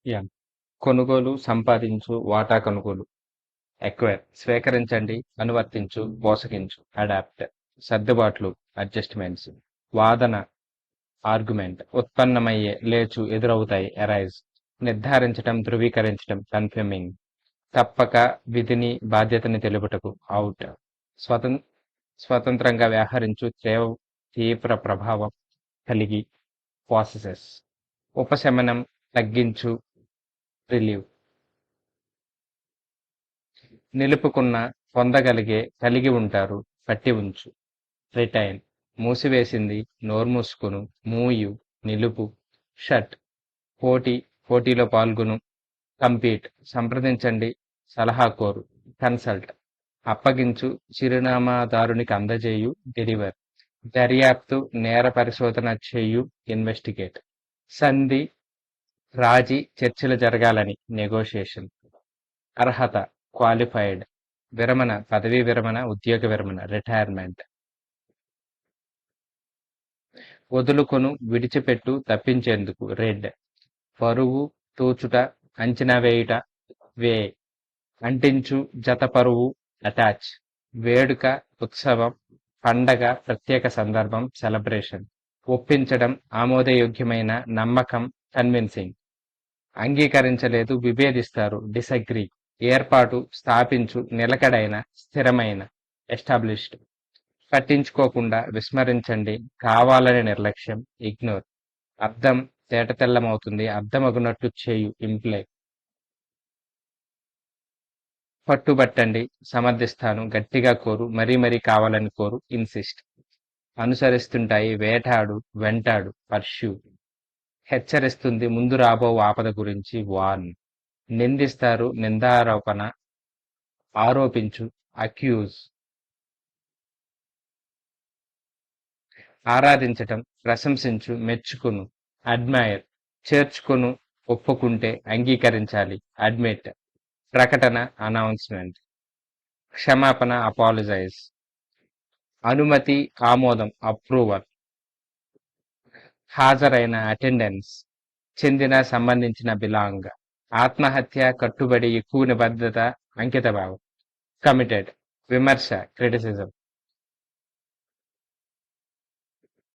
Yeah కొనుగోలు, సంపాదించు, వాటా కొనుగోలు. ఎక్వైర్ స్వీకరించండి, అనువర్తించు, పోషకించు. అడాప్ట్ సర్దుబాట్లు, అడ్జస్ట్మెంట్స్. వాదన, ఆర్గ్యుమెంట్ ఉత్పన్నమయ్యే, లేచు, ఎదురవుతాయి. అరైజ్ నిర్ధారించటం, ధృవీకరించటం. కన్ఫర్మింగ్ తప్పక, విధిని, బాధ్యతని తెలుపుటకు. అవుట్ స్వతం స్వతంత్రంగా వ్యవహరించు, తీవ్ర ప్రభావం కలిగి. ప్రాసెసెస్ ఉపశమనం, తగ్గించు, రిలీవ్. నిలుపుకున్న, పొందగలిగే, కలిగి ఉంటారు, పట్టి ఉంచు. రిటైన్ మూసివేసింది, నోర్మూసుకును. మూయు నిలుపు. షట్ పోటీ, పోటీలో పాల్గొను. కంపీట్ సంప్రదించండి, సలహా కోరు. కన్సల్ట్ అప్పగించు, చిరునామాదారునికి అందజేయు. డెలివర్ దర్యాప్తు, నేర పరిశోధన చేయు. ఇన్వెస్టిగేట్ సంధి, రాజీ, చర్చలు జరగాలని. నెగోషియేషన్. అర్హత క్వాలిఫైడ్. విరమణ పదవీ విరమణ, ఉద్యోగ విరమణ. రిటైర్మెంట్. వదులుకొను, విడిచిపెట్టు, తప్పించేందుకు. రెడ్ పరువు, తూచుట, అంచనా వేయుట. వే అంటించు, జతపరువు. అటాచ్ వేడుక, ఉత్సవం. పండగ, ప్రత్యేక సందర్భం. సెలబ్రేషన్. ఒప్పించడం, ఆమోదయోగ్యమైన, నమ్మకం. కన్విన్సింగ్. అంగీకరించలేదు, విభేదిస్తారు. డిసగ్రీ ఏర్పాటు, స్థాపించు, నిలకడైన, స్థిరమైన. ఎస్టాబ్లిష్డ్ పట్టించుకోకుండా, విస్మరించండి, కావాలని నిర్లక్ష్యం. ఇగ్నోర్ అర్థం, తేటతెల్లమవుతుంది, అర్థమగునట్లు చేయు. ఇంప్లై పట్టుబట్టండి, సమర్థిస్తాను, గట్టిగా కోరు, మరీ మరీ కావాలని కోరు. ఇన్సిస్ట్ అనుసరిస్తుంటాయి, వేటాడు, వెంటాడు. పర్ష్యూ హెచ్చరిస్తుంది, ముందు రాబో ఆపద గురించి. వార్న్ నిందిస్తారు, నిందారోపణ. ఆరోపించు. అక్యూజ్ ఆరాధించటం, ప్రశంసించు, మెచ్చుకును. అడ్మైర్ చేర్చుకొను, ఒప్పుకుంటే, అంగీకరించాలి. అడ్మిట్ ప్రకటన, అనౌన్స్మెంట్. క్షమాపణ, అపాలజైజ్. అనుమతి, ఆమోదం. అప్రూవల్. హాజరైన, అటెండెన్స్. చెందిన, సంబంధించిన. బిలాంగ్. ఆత్మహత్య, కట్టుబడి, ఎక్కువ నిబద్ధత, అంకితభావం. కమిటెడ్ విమర్శ, క్రిటిసిజం.